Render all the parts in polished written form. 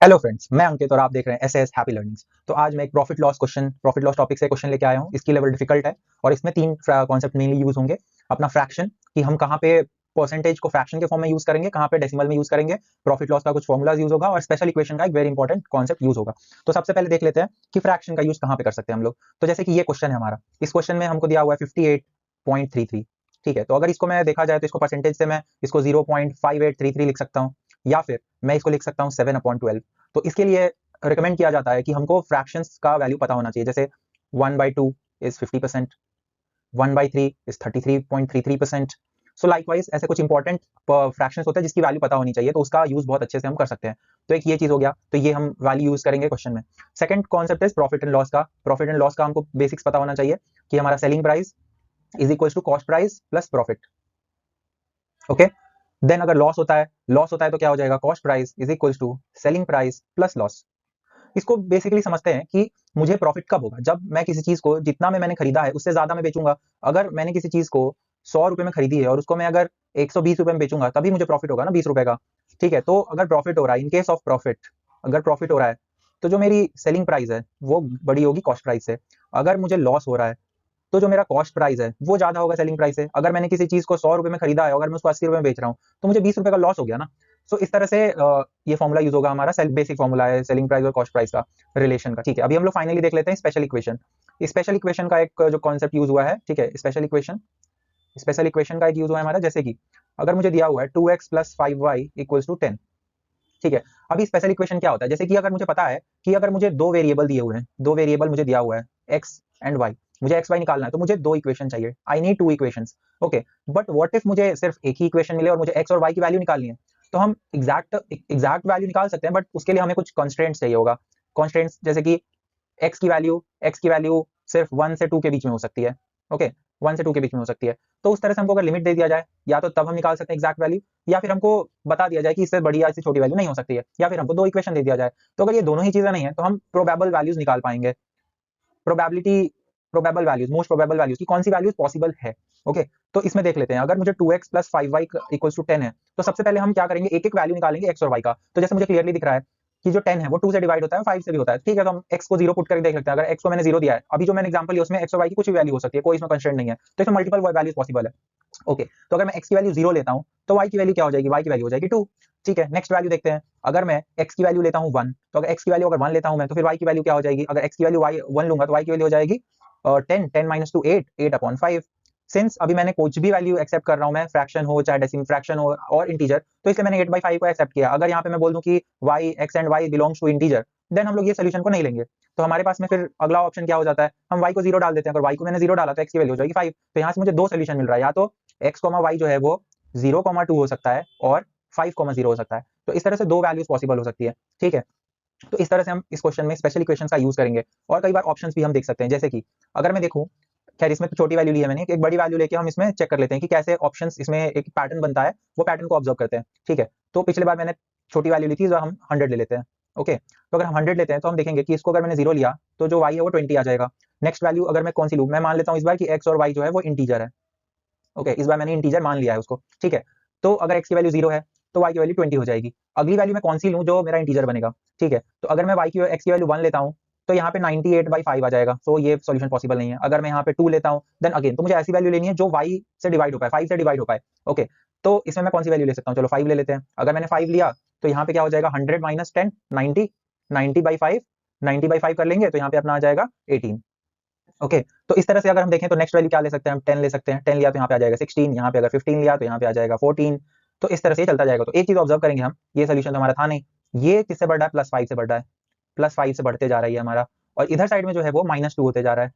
Hello friends, मैं अंकित और आप देख रहे हैं एसएस हैप्पी लर्निंग्स। तो आज मैं एक प्रॉफिट लॉस टॉपिक से क्वेश्चन लेके आया हूँ। इसकी लेवल डिफिकल्ट है और इसमें तीन कॉन्सेप्ट मेनली यूज होंगे। अपना फ्रैक्शन, कि हम कहाँ पे परसेंटेज को फ्रैक्शन के फॉर्म में यूज करेंगे, कहाँ पे डेसिमल में यूज करेंगे, प्रॉफिट लॉस का कुछ फॉर्मुलाज यूज होगा और स्पेशल इक्वेशन का एक वेरी इंपॉर्टेंट कॉन्सेप्ट यूज होगा। तो सबसे पहले देख लेते हैं कि फ्रैक्शन का यूज कहाँ पे कर सकते हैं हम लोग। तो जैसे कि ये क्वेश्चन है हमारा, इस क्वेश्चन में हमको दिया हुआ है 58.33। ठीक है, तो अगर इसको मैं देखा जाए तो इसको परसेंटेज से मैं इसको 0.5833 लिख सकता हूँ, या फिर मैं इसको लिख सकता हूँ 7/12। तो इसके लिए रिकमेंड किया जाता है कि हमको फ्रैक्शंस का वैल्यू पता होना चाहिए। जैसे 1/2 इज 50%, 1/3 इज 33.33%। सो लाइकवाइज ऐसे कुछ इंपॉर्टेंट फ्रैक्शंस होते हैं जिसकी वैल्यू पता होनी चाहिए, तो उसका यूज बहुत अच्छे से हम कर सकते हैं। तो एक ये चीज हो गया, तो ये हम वैल्यू यूज करेंगे क्वेश्चन में। Second concept is profit and loss का। प्रॉफिट एंड लॉस का हमको बेसिक्स पता होना चाहिए कि हमारा selling price is equal to cost price plus profit. Okay, then अगर लॉस होता है तो क्या हो जाएगा, cost price is equal to selling price plus loss. इसको बेसिकली समझते हैं कि मुझे प्रॉफिट कब होगा, जब मैं किसी चीज को जितना में मैंने खरीदा है उससे ज्यादा मैं बेचूंगा। अगर मैंने किसी चीज को 100 रुपए में खरीदी है और उसको मैं अगर 120 रुपए में बेचूंगा, तभी मुझे प्रॉफिट होगा ना, 20 रुपए का। ठीक है, तो अगर प्रॉफिट हो रहा है, इन केस ऑफ प्रॉफिट, अगर प्रॉफिट हो रहा है तो जो मेरी सेलिंग प्राइस है वो बड़ी होगी कॉस्ट प्राइस से। अगर मुझे लॉस हो रहा है तो जो मेरा कॉस्ट प्राइस है वो ज्यादा होगा सेलिंग प्राइस से। अगर मैंने किसी चीज को 100 रुपए में खरीदा है, अगर मैं उसको 80 रुपए में बेच रहा हूँ, तो मुझे 20 रुपए का लॉस हो गया ना। सो इस तरह से ये फॉर्मुला यूज होगा हमारा, बेसिक फॉर्मुला है सेलिंग प्राइस और कॉस्ट प्राइस का रिलेशन का। ठीक है, अभी हम लोग फाइनली देख लेते हैं स्पेशल इक्वेशन। स्पेशल इक्वेशन का एक जो कॉन्सेप्ट यूज हुआ है, ठीक है, स्पेशल इक्वेशन का एक यूज हुआ है हमारा। जैसे कि अगर मुझे दिया हुआ है 2x plus 5y equals to 10। ठीक है, अभी स्पेशल इक्वेशन क्या होता है, जैसे कि अगर मुझे पता है कि अगर मुझे दो वेरिएबल दिए हुए हैं, दो वेरिएबल मुझे दिया हुआ है एक्स एंड वाई, मुझे एक्स वाई निकालना है, तो मुझे दो इक्वेशन चाहिए। I need two equations. Okay, but what if मुझे सिर्फ एक ही इक्वेशन मिले और मुझे एक्स और वाई की वैल्यू निकालनी है। तो हम एग्जैक्ट वैल्यू निकाल सकते हैं, बट उसके लिए हमें कुछ कॉन्स्टेंट्स चाहिए होगा। कॉन्स्टेंट्स जैसे कि एक्स की वैल्यू सिर्फ 1 से 2 के बीच में हो सकती है। ओके, 1 से 2 के बीच में हो सकती है। तो उस तरह से हमको अगर लिमिट दे दिया जाए, या तो तब हम निकाल सकते हैं एग्जैक्ट वैल्यू, या फिर हमको बता दिया जाए कि इससे बड़ी या इससे छोटी वैल्यू नहीं हो सकती है, या फिर हमको दो इक्वेशन दे दिया जाए। तो अगर ये दोनों ही चीजें नहीं है तो हम प्रोबेबल वैल्यूज निकाल पाएंगे। Probability, probable values, most probable values की कौन सी वैल्यूज पॉसिबल है। ओके, तो इसमें देख लेते हैं। अगर मुझे 2x plus 5y equals to 10 है, तो सबसे पहले हम क्या करेंगे, एक एक वैल्यू निकालेंगे एक्स और वाई का। तो जैसे मुझे क्लियरली दिख रहा है कि जो 10 है वो 2 से डिवाइड होता है, 5 से भी होता है। ठीक है, तो हम x को 0 पुट करके देख लेते हैं। अगर x को मैंने 0 दिया है, अभी जो मैंने एग्जांपल लिया उसमें x और y की कुछ भी वैल्यू हो सकती है, कोई इसमें कंस्ट्रेंट नहीं है, तो इसमें मल्टीपल वैल्यूज पॉसिबल है। ओके, तो अगर मैं x की वैल्यू 0 लेता हूं तो y की वैल्यू क्या हो जाएगी, y की वैल्यू हो जाएगी 2। ठीक है, नेक्स्ट वैल्यू देखते हैं। अगर मैं x की वैल्यू लेता हूं 1, तो अगर x की वैल्यू अगर 1 लेता हूं मैं, तो फिर y की वैल्यू क्या हो जाएगी, अगर x की वैल्यू y 1 लूंगा तो y की वैल्यू हो जाएगी 10, 10 माइनस टू 8, 8/5। सिंस अभी मैंने कुछ भी वैल्यू एक्सेप्ट कर रहा हूं, मैं फ्रैक्शन हो चाहे डेसिमल फ्रैक्शन हो और इंटीजर, तो इसलिए मैंने 8/5 को एक्सेप्ट किया। अगर यहाँ पे मैं बोल दूं कि y, x and y belongs to integer, then हम लोग ये सोल्यूशन को नहीं लेंगे। तो हमारे पास में फिर अगला ऑप्शन क्या हो जाता है, हम y को 0 डाल देते हैं। अगर y को मैंने 0 डाला तो x की वैल्यू हो जाएगी 5। तो यहाँ से मुझे दो सोल्यूशन मिल रहा है, या तो x, y जो है वो 0,2 हो सकता है और 5,0 हो सकता है। तो इस तरह से दो वैल्यूज पॉसिबल हो सकती है। ठीक है, तो इस तरह से हम इस क्वेश्चन में स्पेशल इक्वेशंस का यूज करेंगे। और कई बार ऑप्शंस भी हम देख सकते हैं, जैसे कि अगर मैं देखूं, खैर इसमें तो छोटी वैल्यू ली है मैंने, एक बड़ी वैल्यू लेके हम इसमें चेक कर लेते हैं कि कैसे ऑप्शंस, इसमें एक पैटर्न बनता है, वो पैटर्न को ऑब्जर्व करते हैं। ठीक है, तो पिछले बार मैंने छोटी वैल्यू ली थी, इस बार हम 100 ले लेते हैं। ओके, तो अगर हम 100 लेते हैं तो हम देखेंगे कि इसको अगर मैंने 0 लिया तो जो y है वो 20 आ जाएगा। नेक्स्ट वैल्यू अगर मैं कौन सी लूं, मैं मान लेता हूं इस बार कि x और y जो है वो इंटीजर है। ओके, इस बार मैंने इंटीजर मान लिया है उसको। ठीक है, तो अगर x की वैल्यू 0 है तो y की वैल्यू 20 हो जाएगी। अगली वैल्यू मैं कौन सी लूं जो मेरा इंटीजर बनेगा। ठीक है, तो अगर मैं x की वैल्यू 1 लेता हूं तो यहाँ पे 98/5 आ जाएगा। सो ये सॉल्यूशन पॉसिबल नहीं है। अगर मैं यहाँ पे 2 लेता हूँ, देन अगेन तो मुझे ऐसी वैल्यू लेनी है जो y से डिवाइड हो पाए, 5 से डिवाइड हो पाए। ओके, तो इसमें मैं कौन सी वैल्यू ले सकता हूँ, चलो 5 ले लेते हैं। अगर मैंने 5 लिया तो यहाँ पे क्या हो जाएगा, 100 माइनस 10, 90, 90/5, 90/5 कर लेंगे तो यहाँ पे अपना आ जाएगा 18। ओके, तो इस तरह से अगर हम देखें तो नेक्स्ट वैल्यू क्या ले सकते हैं, हम 10 ले सकते हैं। 10 लिया तो यहाँ पे आ जाएगा 16, यहाँ पे अगर 15 लिया तो यहाँ पे आ जाएगा 14। तो इस तरह से चलता जाएगा। तो एक चीज ऑब्जर्व करेंगे हम, ये सोल्यूशन तो हमारा था नहीं, ये किससे बढ़ रहा है, +5 से बढ़ रहा है। +5 से बढ़ते जा रहा है हमारा, और इधर साइड में जो है वो -2 होते जा रहा है,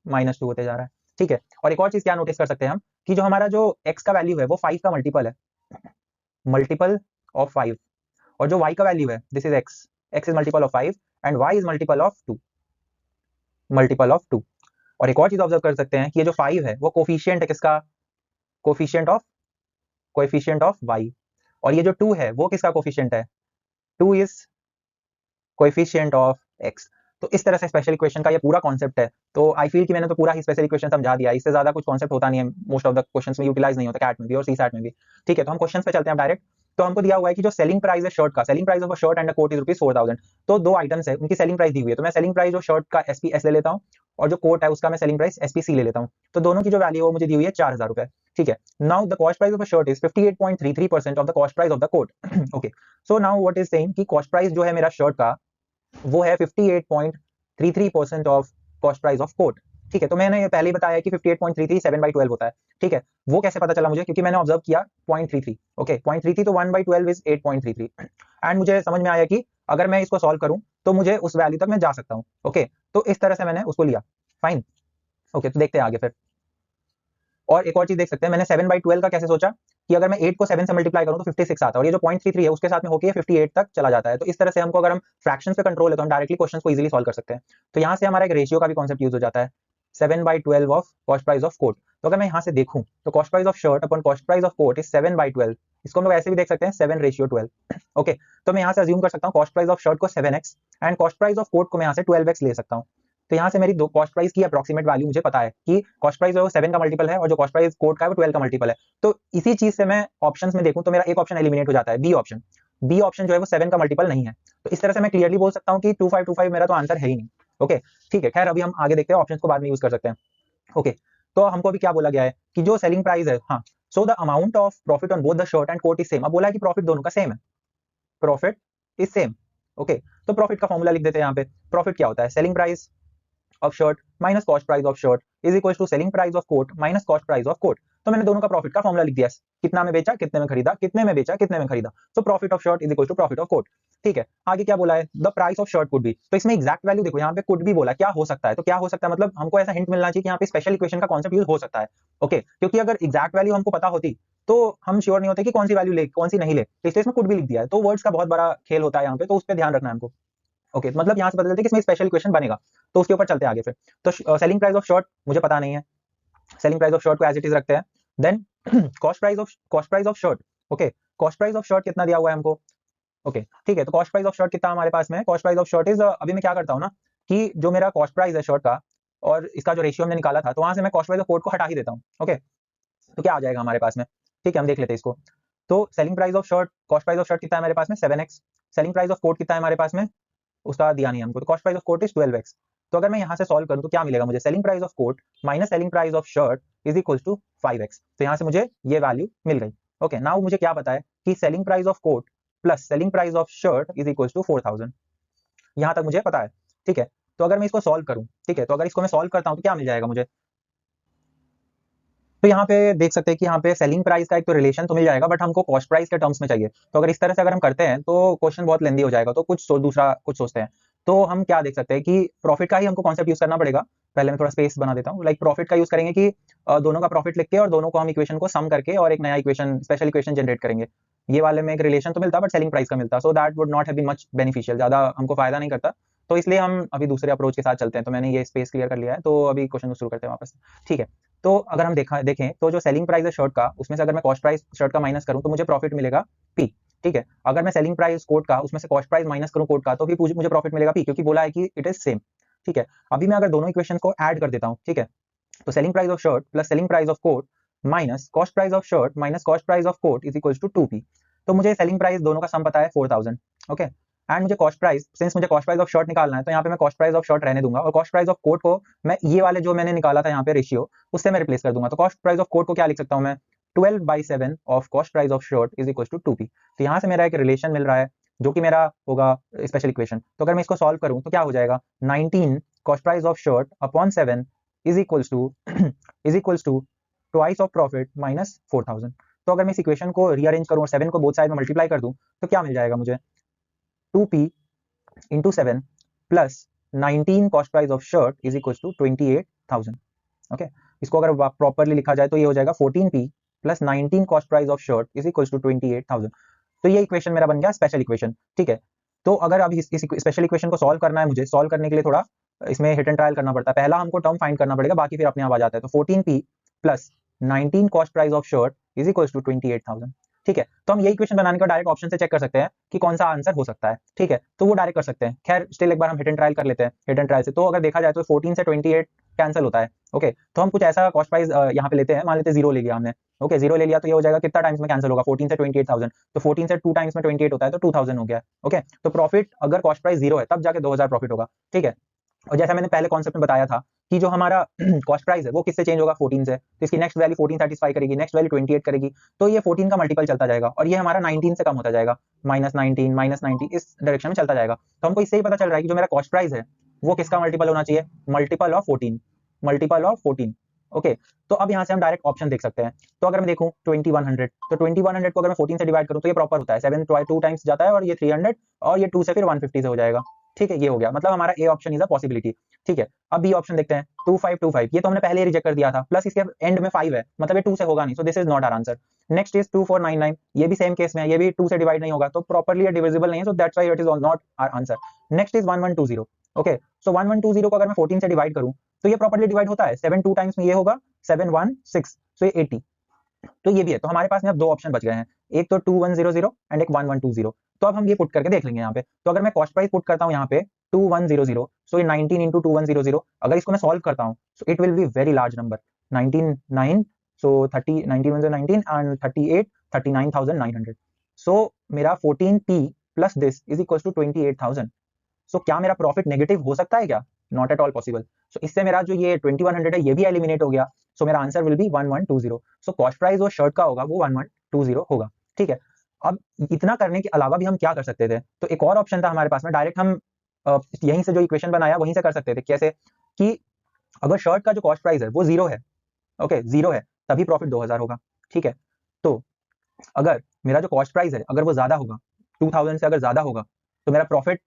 -2 होते जा रहा है। ठीक है, और एक और चीज क्या नोटिस कर सकते हैं हम, कि जो हमारा जो x का वैल्यू है वो 5 का मल्टीपल है, मल्टीपल ऑफ 5। और जो y का वैल्यू है, this is x is multiple of 5 and y is multiple of 2, multiple of 2। और एक और चीज ऑब्जर्व कर सकते हैं कि ये जो 5 है वो कोफिशिएंट है किसका, कोफिशिएंट ऑफ y। और ये जो 2 है वो किसका कोफिशिएंट है, 2 इज कोफिशिएंट ऑफ x। तो इस तरह से स्पेशल इक्वेशन का ये पूरा कॉन्सेप्ट है। तो आई फील कि मैंने तो पूरा ही स्पेशल इक्वेशन समझा दिया, इससे ज्यादा कुछ कॉन्सेप्ट होता नहीं है, मोस्ट ऑफ द क्वेश्चंस में यूटिलाइज नहीं होता, कैट में भी और सी सैट में भी। ठीक है, तो हम क्वेश्चंस पे चलते हैं डायरेक्ट। तो हमको दिया हुआ है कि जो सेलिंग प्राइस है शर्ट का, selling price of a shirt and a coat is ₹4,000। तो दो आइटम्स है, उनकी सेलिंग प्राइस दी हुई है, तो मैं सेलिंग प्राइस जो शर्ट का SPS ले लेता हूँ और जो कोट है उसका मैं सेलिंग प्राइस SPC ले लेता हूँ। तो दोनों की जो वैल्यू है वो मुझे दी हुई है 4,000 रुपए। ठीक है, now the cost price of a shirt is 58.33% of the cost price of the coat. Okay, so now what is saying कि कॉस्ट प्राइस जो है मेरा शर्ट का वो है 58.33% of cost price of coat. ठीक है, तो मैंने ये पहले ही बताया कि 58.33 7/12 होता है। ठीक है, वो कैसे पता चला मुझे, क्योंकि मैंने ऑब्जर्व किया 0.33। ओके, 0.33 तो 1/12 इज 8.33 एंड मुझे समझ में आया कि अगर मैं इसको सॉल्व करूं तो मुझे उस वैल्यू तक मैं जा सकता हूं। ओके, तो इस तरह से मैंने उसको लिया। फाइन। ओके, तो देखते हैं आगे फिर। और एक और चीज देख सकते हैं, मैंने 7/12 का कैसे सोचा कि अगर मैं 8 को 7 से मल्टीप्लाई करूं तो 56 आता है, और ये जो 0.33 है उसके साथ में होके 58 तक चला जाता है। तो इस तरह से हमको, अगर हम फ्रैक्शंस पे कंट्रोल है तो हम डायरेक्टली क्वेश्चंस को इजीली सॉल्व कर सकते हैं। तो यहाँ से हमारा एक रेशियो का भी कॉन्सेप्ट यूज हो जाता है, 7/12 of cost price of coat. तो अगर मैं यहाँ से देखूं तो cost price of shirt upon cost price of coat is 7/12। इसको हम लोग ऐसे भी देख सकते हैं 7:12। ओके, तो मैं यहाँ से अज्यूम कर सकता हूँ कॉस्ट प्राइस ऑफ शर्ट को 7x and cost price of coat को मैं यहाँ से 12x ले सकता हूँ। तो यहाँ से मेरी दो कॉस्ट प्राइस की अप्रोक्सीमेट वैल्यू मुझे पता है कि कॉस्ट प्राइस जो है वो 7 का मल्टीपल है और जो कॉस्ट प्राइस कोट का है वो 12 का मल्टीपल है। तो इसी चीज से मैं ऑप्शंस में देखूं तो मेरा एक ऑप्शन एलिमिनेट हो जाता है, बी ऑप्शन। बी ऑप्शन जो है वो 7 का मल्टीपल नहीं है। तो इस तरह से मैं क्लियरली बोल सकता हूँ कि 2525 मेरा तो आंसर है ही नहीं। ओके, ठीक है, खैर अभी हम आगे देखते हैं, ऑप्शंस को बाद में यूज कर सकते हैं। ओके, तो हमको अभी क्या बोला गया है कि जो सेलिंग प्राइस है, हाँ, so the amount of profit on both the shirt and coat is same. अब बोला है कि प्रॉफिट दोनों का सेम है, प्रॉफिट इज सेम। ओके, तो प्रॉफिट का फॉर्मूला लिख देते हैं यहाँ पे। प्रॉफिट क्या होता है, selling price of shirt minus cost price of shirt is equal to selling price of coat minus cost price of coat. तो मैंने दोनों का प्रॉफिट का फॉर्मूला लिख दिया, कितना में बेचा कितने में खरीदा, कितने में बेचा कितने में खरीदा। तो profit of shirt is equal to profit of coat. ठीक है, आगे क्या बोला है, the price of shirt could be. तो इसमें एग्जैक्ट वैल्यू देखो, यहाँ पे कुड भी बोला, क्या हो सकता है। तो क्या हो सकता है मतलब हमको ऐसा हिंट मिलना चाहिए कि यहाँ पे स्पेशल इक्वेशन का कॉन्सेप्ट यूज हो सकता है। ओके, क्योंकि अगर एग्जैक्ट वैल्यू हमको पता होती तो हम श्योर नहीं होते कि कौन सी वैल्यू ले कौन सी नहीं ले, तो इसलिए इसमें कुड भी लिख दिया है। तो वर्ड्स का बहुत बड़ा खेल होता है यहाँ पे, तो उस पर ध्यान रखना है हमको। ओके, मतलब यहाँ से पता चलता है कि इसमें स्पेशल इक्वेशन बनेगा। तो उसके ऊपर चलते हैं आगे फिर। तो सेलिंग प्राइस ऑफ शर्ट मुझे पता नहीं है, सेलिंग प्राइस ऑफ शर्ट को एज इट इज रखते हैं। Then cost price of shirt. Okay, cost price of shirt कितना दिया हुआ है हमको। ओके, ठीक है, तो कॉस्ट प्राइस ऑफ शर्ट कितना हमारे पास में है, cost price of shirt is, अभी मैं क्या करता हूँ ना कि जो मेरा कॉस्ट प्राइस है शर्ट का और इसका जो रेशियो हमने निकाला था, तो वहां से मैं कॉस्ट प्राइस ऑफ कोट को हटा ही देता हूँ। ओके, तो क्या आ जाएगा हमारे पास में, ठीक है, हम देख लेते हैं इसको। तो selling price of shirt, cost price of shirt कितना है हमारे पास में 7x। Selling price of coat कितना है हमारे पास में, उसका दिया नहीं हमको, तो cost price of coat is 12x। तो अगर मैं यहाँ से सॉल्व करूँ तो क्या मिलेगा मुझे, selling price of coat minus selling price of shirt is equal to 5x। तो यहाँ से मुझे ये वैल्यू मिल गई। ओके, नाउ मुझे क्या पता है कि selling price of coat plus selling price of shirt is equal to 4000। यहाँ तक मुझे पता है। ठीक है, तो अगर मैं इसको सॉल्व करूँ, ठीक है, तो अगर इसको मैं सॉल्व करता हूँ तो क्या मिल जाएगा मुझे। तो यहाँ पे देख सकते हैं कि यहाँ पे सेलिंग प्राइस का एक तो रिलेशन तो मिल जाएगा, बट हमको कॉस्ट प्राइस के टर्म्स में चाहिए। तो अगर इस तरह से अगर हम करते हैं तो क्वेश्चन बहुत लेंदी हो जाएगा, तो दूसरा कुछ सोचते हैं। तो हम क्या देख सकते हैं कि प्रॉफिट का ही हमको कॉन्सेप्ट यूज करना पड़ेगा। पहले मैं थोड़ा स्पेस बना देता हूँ, लाइक प्रॉफिट का यूज करेंगे कि दोनों का प्रॉफिट लिख के और दोनों को हम इक्वेशन को सम करके और एक नया इक्वेशन, स्पेशल इक्वेशन जनरेट करेंगे। ये वाले में एक रिलेशन तो मिलता, बट सेलिंग प्राइस का मिलता, so that would not have been much beneficial, ज्यादा हमको फायदा नहीं करता। तो इसलिए हम अभी दूसरे अप्रोच के साथ चलते हैं। तो मैंने ये स्पेस क्लियर कर लिया है, तो अभी क्वेश्चन शुरू करते हैं वापस। ठीक है, तो अगर हम देखें तो जो सेलिंग प्राइस है शर्ट का, उसमें से अगर मैं कॉस्ट प्राइस शर्ट का माइनस करूं तो मुझे प्रॉफिट मिलेगा P। ठीक है, अगर मैं सेलिंग प्राइस कोट का, उसमें से कॉस्ट प्राइस माइनस करूं कोट का, तो भी मुझे प्रॉफिट मिलेगा P, क्योंकि बोला है कि इट इज सेम। ठीक है, अभी मैं अगर दोनों इक्वेशन को ऐड कर देता हूं, ठीक है, तो selling price of shirt plus selling price of coat minus cost price of shirt minus cost price of coat is equal to 2P। तो मुझे सेलिंग प्राइस दोनों का सम पता है 4000। ओके, एंड मुझे कॉस्ट प्राइस, सिंस मुझे कॉस्ट प्राइस ऑफ शर्ट निकालना है, तो यहाँ पे मैं कॉस्ट प्राइस ऑफ शर्ट रहने दूंगा और कॉस्ट प्राइस ऑफ कोट को मैं ये वाले जो मैंने निकाला था यहाँ पे रेशियो, उससे मैं रिप्लेस कर दूंगा। तो कॉस्ट प्राइस ऑफ कोट को क्या लिख सकता हूँ मैं, 12/7 of cost price of shirt is equal to 2P। तो यहाँ से मेरा एक रिलेशन मिल रहा है जो कि मेरा होगा स्पेशल इक्वेशन। तो अगर मैं इसको सॉल्व करूँ तो क्या हो जाएगा, 19 cost price of shirt upon 7 is equals to twice of profit minus 4000। तो अगर मैं इस इक्वेशन को रीअरेंज करूं और 7 को बोथ साइड में मल्टीप्लाई कर दूं तो क्या मिल जाएगा मुझे, 2P into 7 plus 19 cost price of shirt is equal to 28,000। Okay, इसको अगर प्रॉपरली लिखा जाए तो ये हो जाएगा 14P plus 19 cost price of shirt is equal to 28,000। तो ये इक्वेशन मेरा बन गया स्पेशल इक्वेशन। ठीक है, तो अगर अभी इस स्पेशल इक्वेशन को सॉल्व करना है मुझे, सॉल्व करने के लिए थोड़ा इसमें हिट एंड ट्रायल करना पड़ता है। पहला हमको टर्म फाइंड करना पड़ेगा, बाकी फिर अपने आप आ जाता है। तो 14P plus 19 cost price of shirt is equal to 28,000। ठीक है, तो हम ये इक्वेशन बनाने का डायरेक्ट ऑप्शन से चेक कर सकते हैं कि कौन सा आंसर हो सकता है। ठीक है, तो वो डायरेक्ट कर सकते हैं। खैर स्टिल एक बार हम हिट एंड ट्रायल कर लेते हैं। हिट एंड ट्रायल से तो अगर देखा जाए तो 14 से 28 कैंसिल होता है। ओके, तो हम कुछ ऐसा कॉस्ट प्राइस यहाँ पे लेते हैं, मान लेते 0 ले लिया हमने, ओके 0 ले लिया तो ये हो जाएगा कितना टाइम्स में कैंसिल होगा, 14 से 28,000, तो 14 से 2 टाइम्स में 28 होता है तो 2000 हो गया। ओके तो प्रॉफिट अगर कॉस्ट प्राइस 0 है तब जाके 2000 प्रॉफिट होगा। ठीक है, और जैसा मैंने पहले कॉन्सेप्ट में बताया था कि जो हमारा कॉस्ट प्राइस है वो किससे चेंज होगा, 14 से, तो इसकी नेक्स्ट वैल्यू 14 सेटिस्फाई करेगी, नेक्स्ट वैल्यू 28 करेगी, तो ये 14 का मल्टीपल चलता जाएगा और ये हमारा 19 से कम होता जाएगा, -19 इस डायरेक्शन में चलता जाएगा। तो हमको इससे ही पता चल रहा है कि जो मेरा कॉस्ट प्राइस है वो किसका मल्टीपल होना चाहिए, multiple of 14, multiple of 14। Okay तो अब यहाँ से हम डायरेक्ट ऑप्शन देख सकते हैं। तो अगर मैं देखूं 2100, तो 2100 को अगर मैं 14 से डिवाइड करूं तो ये प्रॉपर होता है, 7 2 टाइम्स जाता है और ये 300 और ये 2 से फिर 150 से हो जाएगा। ठीक है, ये हो गया, मतलब हमारा A option is a possibility. ठीक है, अब बी ऑप्शन देखते हैं, 2525, ये तो हमने पहले ही रिजेक्ट कर दिया था, प्लस इसके एंड में 5 है, मतलब ये 2 से होगा नहीं, so this is not our answer. Next is 2499, ये भी सेम केस में है, ये भी 2 से डिवाइड नहीं होगा, तो प्रॉपर्ली ये डिविजिबल नहीं है, so that's why it is not our answer. Next is 1120, okay so 1120 को अगर मैं 14 से डिवाइड करूं तो ये प्रॉपर्ली डिवाइड होता है, 7 2 टाइम्स में ये होगा 716, सो ये 80, तो ये भी है। तो हमारे पास में अब दो ऑप्शन बच गए हैं, एक तो 2100 एंड एक 1120। तो अब हम ये पुट करके देख लेंगे यहाँ पे। तो अगर मैं कॉस्ट प्राइस पुट करता हूँ यहाँ पे 2100, सो ये 19 इंटू 2100, अगर इसको मैं सॉल्व करता हूँ so it will be very large number, 19 so 30 19 19 and 38 39,900। So मेरा 14p plus this is equal to 28,000। So क्या मेरा प्रॉफिट नेगेटिव हो सकता है क्या, not at all possible. So इससे मेरा जो ये 2100 है ये भी एलिमिनेट हो गया, सो मेरा answer will be 1120। So cost price जो शर्ट का होगा वो 1120 होगा। ठीक है, अब इतना करने के अलावा भी हम क्या कर सकते थे, तो एक और ऑप्शन था हमारे पास में, डायरेक्ट हम यहीं से जो इक्वेशन बनाया वहीं से कर सकते थे। कैसे कि अगर शर्ट का जो कॉस्ट प्राइस है वो 0 है, ओके 0 है, तभी प्रॉफिट 2000 होगा। ठीक है, तो अगर मेरा जो कॉस्ट प्राइस है अगर वो ज्यादा होगा, 2000 से अगर ज्यादा होगा, तो मेरा प्रॉफिट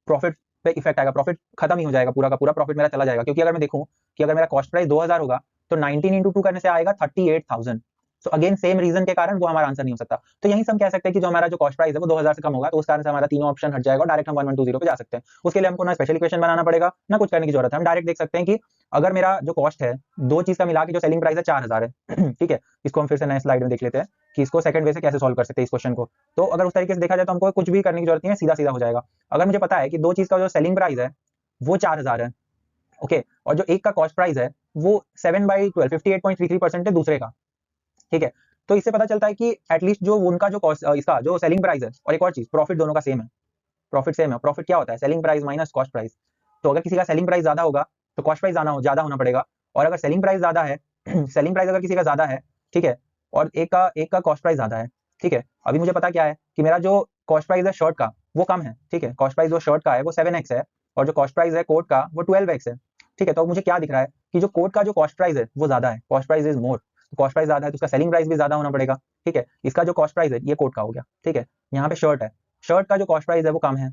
प्रॉफिट पे इफेक्ट आएगा, प्रॉफिट खत्म ही हो जाएगा, पूरा का पूरा प्रॉफिट मेरा चला जाएगा। क्योंकि अगर मैं देखूं कि अगर मेरा कॉस्ट प्राइस 2000 होगा तो 19 इंटू 2 करने से आएगा 38,000। सो अगेन सेम रीजन के कारण वो हमारा आंसर नहीं हो सकता। तो यहीं से हम कह सकते हैं कि जो हमारा जो कॉस्ट प्राइस है वो 2000 से कम होगा, तो उस कारण से हमारा तीनों ऑप्शन हट जाएगा और डायरेक्ट हम 1120 पे जा सकते हैं। उसके लिए हमको ना स्पेशल इक्वेशन बनाना पड़ेगा ना कुछ करने की जरूरत है, हम डायरेक्ट देख सकते हैं कि अगर मेरा जो कॉस्ट है दो चीज का मिला के जो सेलिंग प्राइस है 4000 है ठीक है, इसको हम फिर से नए स्लाइड में देख लेते हैं कि इसको सेकंड वे से कैसे सॉल्व कर सकते हैं इस क्वेश्चन को। तो अगर उस तरीके से देखा जाए तो हमको कुछ भी करने की जरूरत नहीं है, सीधा सीधा हो जाएगा। अगर मुझे पता है कि दो चीज का जो सेलिंग प्राइस है वो 4000 है, ओके, और जो एक का कॉस्ट प्राइस है वो 7/12 58.33% है दूसरे का। ठीक है, तो इससे पता चलता है कि एटलीस्ट जो उनका जो कॉस्ट इसका जो सेलिंग प्राइस है और एक और चीज प्रॉफिट दोनों का सेम है, प्रॉफिट सेम है। प्रॉफिट क्या होता है, selling price minus cost price. तो अगर किसी का सेलिंग प्राइस ज्यादा होगा तो कॉस्ट प्राइस ज्यादा होना पड़ेगा, और अगर सेलिंग प्राइस ज्यादा है सेलिंग प्राइस अगर किसी का ज्यादा है, ठीक है, और एक का कॉस्ट प्राइस ज्यादा है, ठीक है, अभी मुझे पता क्या है कि मेरा जो कॉस्ट प्राइस है शर्ट का वो कम है, ठीक है, कॉस्ट प्राइस जो शर्ट का है वो 7x है और जो कॉस्ट प्राइस है कोट का वो 12x है। ठीक है, तो मुझे क्या दिख रहा है कि जो कोट का जो कॉस्ट प्राइस है वो ज्यादा है, cost price is more, cost price ज्यादा है तो उसका सेलिंग प्राइस भी ज्यादा होना पड़ेगा। ठीक है, इसका जो कॉस्ट प्राइस है ये कोट का हो गया। ठीक है, यहाँ पे शर्ट है, शर्ट का जो कॉस्ट प्राइस है वो कम है,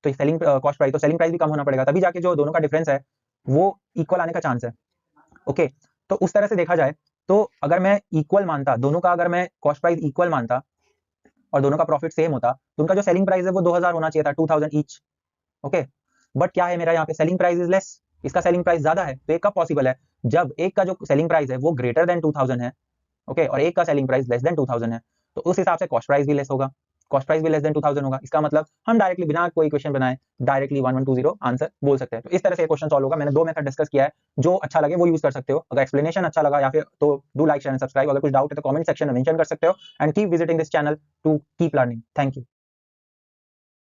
तो सेलिंग कॉस्ट प्राइस तो सेलिंग प्राइस भी कम होना पड़ेगा, तभी जाके जो दोनों का डिफरेंस है वो इक्वल आने का चांस है। ओके, तो उस तरह से देखा जाए तो अगर मैं इक्वल मानता दोनों का, अगर मैं कॉस्ट प्राइस इक्वल मानता और दोनों का प्रॉफिट सेम होता तो उनका जो सेलिंग प्राइस है वो 2000 होना चाहिए था, 2000 ईच। ओके, बट क्या है मेरा यहाँ पे सेलिंग प्राइस इज लेस, इसका सेलिंग प्राइस ज्यादा है, तो ये कब पॉसिबल है, जब एक का जो सेलिंग प्राइस है वो ग्रेटर देन 2000 है, ओके, और एक का सेलिंग प्राइस लेस देन 2000 है, तो उस हिसाब से कॉस्ट प्राइस भी लेस होगा, कॉस्ट प्राइस भी लेस देन 2000 होगा। इसका मतलब हम डायरेक्टली बिना कोई क्वेश्चन बनाए डायरेक्टली 1120 आंसर बोल सकते हैं। तो इस तरह से क्वेश्चन सॉल्व होगा। मैंने दो मेथड डिस्कस किया है, जो अच्छा लगे वो यूज कर सकते हो। अगर एक्सप्लेनेशन अच्छा लगा या फिर तो do like share and subscribe. अगर कुछ डाउट है तो कमेंट सेक्शन में मेंशन कर सकते हो and keep visiting this channel to keep learning. Thank you.